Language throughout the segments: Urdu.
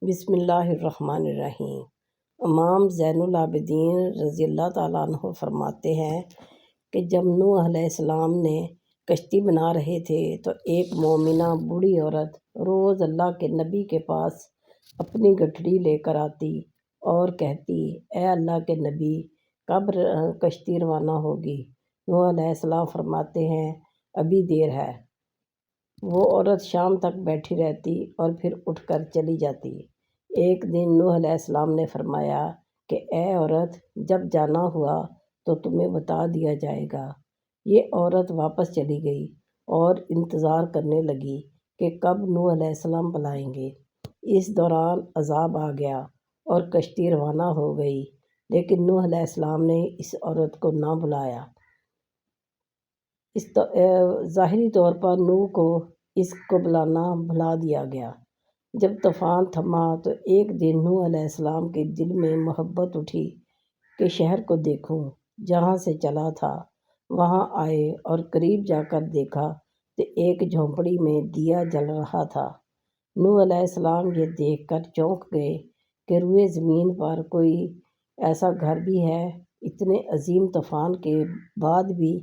بسم اللہ الرحمن الرحیم۔ امام زین العابدین رضی اللہ تعالیٰ عنہ فرماتے ہیں کہ جب نوح علیہ السلام نے کشتی بنا رہے تھے تو ایک مومنہ بوڑھی عورت روز اللہ کے نبی کے پاس اپنی گٹھڑی لے کر آتی اور کہتی، اے اللہ کے نبی، کب کشتی روانہ ہوگی؟ نوح علیہ السلام فرماتے ہیں، ابھی دیر ہے۔ وہ عورت شام تک بیٹھی رہتی اور پھر اٹھ کر چلی جاتی۔ ایک دن نوح علیہ السلام نے فرمایا کہ اے عورت، جب جانا ہوا تو تمہیں بتا دیا جائے گا۔ یہ عورت واپس چلی گئی اور انتظار کرنے لگی کہ کب نوح علیہ السلام بلائیں گے۔ اس دوران عذاب آ گیا اور کشتی روانہ ہو گئی، لیکن نوح علیہ السلام نے اس عورت کو نہ بلایا۔ ظاہری طور پر نوح کو اس کو بلانا بھلا دیا گیا۔ جب طوفان تھما تو ایک دن نوح علیہ السلام کے دل میں محبت اٹھی کہ شہر کو دیکھوں۔ جہاں سے چلا تھا وہاں آئے اور قریب جا کر دیکھا تو ایک جھونپڑی میں دیا جل رہا تھا۔ نوح علیہ السلام یہ دیکھ کر چونک گئے کہ روئے زمین پر کوئی ایسا گھر بھی ہے، اتنے عظیم طوفان کے بعد بھی،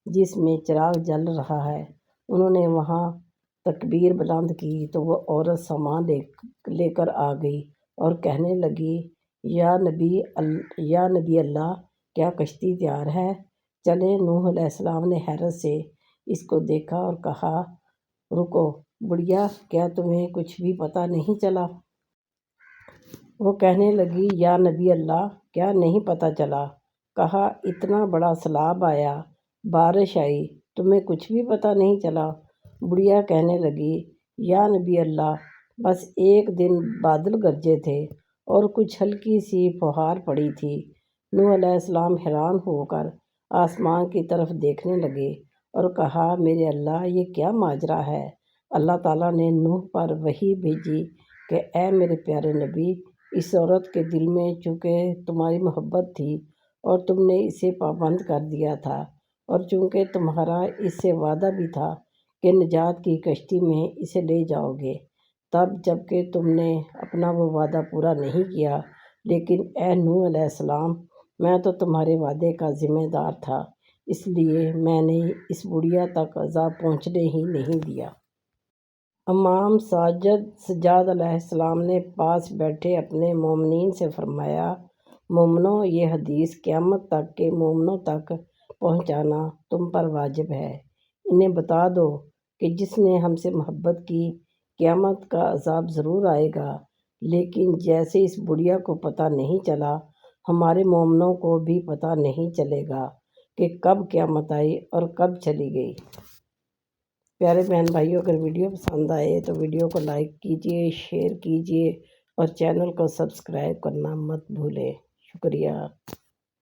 جس میں چراغ جل رہا ہے۔ انہوں نے وہاں تکبیر بلند کی تو وہ عورت سامان لے کر آ گئی اور کہنے لگی، یا نبی اللہ، کیا کشتی تیار ہے؟ چلیں۔ نوح علیہ السلام نے حیرت سے اس کو دیکھا اور کہا، رکو بڑھیا، کیا تمہیں کچھ بھی پتہ نہیں چلا؟ وہ کہنے لگی، یا نبی اللہ، کیا نہیں پتہ چلا؟ کہا، اتنا بڑا سیلاب آیا، بارش آئی، تمہیں کچھ بھی پتہ نہیں چلا؟ بڑھیا کہنے لگی، یا نبی اللہ، بس ایک دن بادل گرجے تھے اور کچھ ہلکی سی فوہار پڑی تھی۔ نوح علیہ السلام حیران ہو کر آسمان کی طرف دیکھنے لگے اور کہا، میرے اللہ، یہ کیا ماجرا ہے؟ اللہ تعالیٰ نے نوح پر وحی بھیجی کہ اے میرے پیارے نبی، اس عورت کے دل میں چونکہ تمہاری محبت تھی اور تم نے اسے پابند کر دیا تھا، اور چونکہ تمہارا اس سے وعدہ بھی تھا کہ نجات کی کشتی میں اسے لے جاؤ گے، تب جب کہ تم نے اپنا وہ وعدہ پورا نہیں کیا، لیکن اے نوح علیہ السلام، میں تو تمہارے وعدے کا ذمہ دار تھا، اس لیے میں نے اس بڑھیا تک عذاب پہنچنے ہی نہیں دیا۔ امام سجاد علیہ السلام نے پاس بیٹھے اپنے مومنین سے فرمایا، مومنو، یہ حدیث قیامت تک کے مومنوں تک پہنچانا تم پر واجب ہے۔ انہیں بتا دو کہ جس نے ہم سے محبت کی، قیامت کا عذاب ضرور آئے گا، لیکن جیسے اس بڑھیا کو پتہ نہیں چلا، ہمارے مومنوں کو بھی پتہ نہیں چلے گا کہ کب قیامت آئی اور کب چلی گئی۔ پیارے بہن بھائیوں، اگر ویڈیو پسند آئے تو ویڈیو کو لائک کیجیے، شیئر کیجیے اور چینل کو سبسکرائب کرنا مت بھولیں۔ شکریہ۔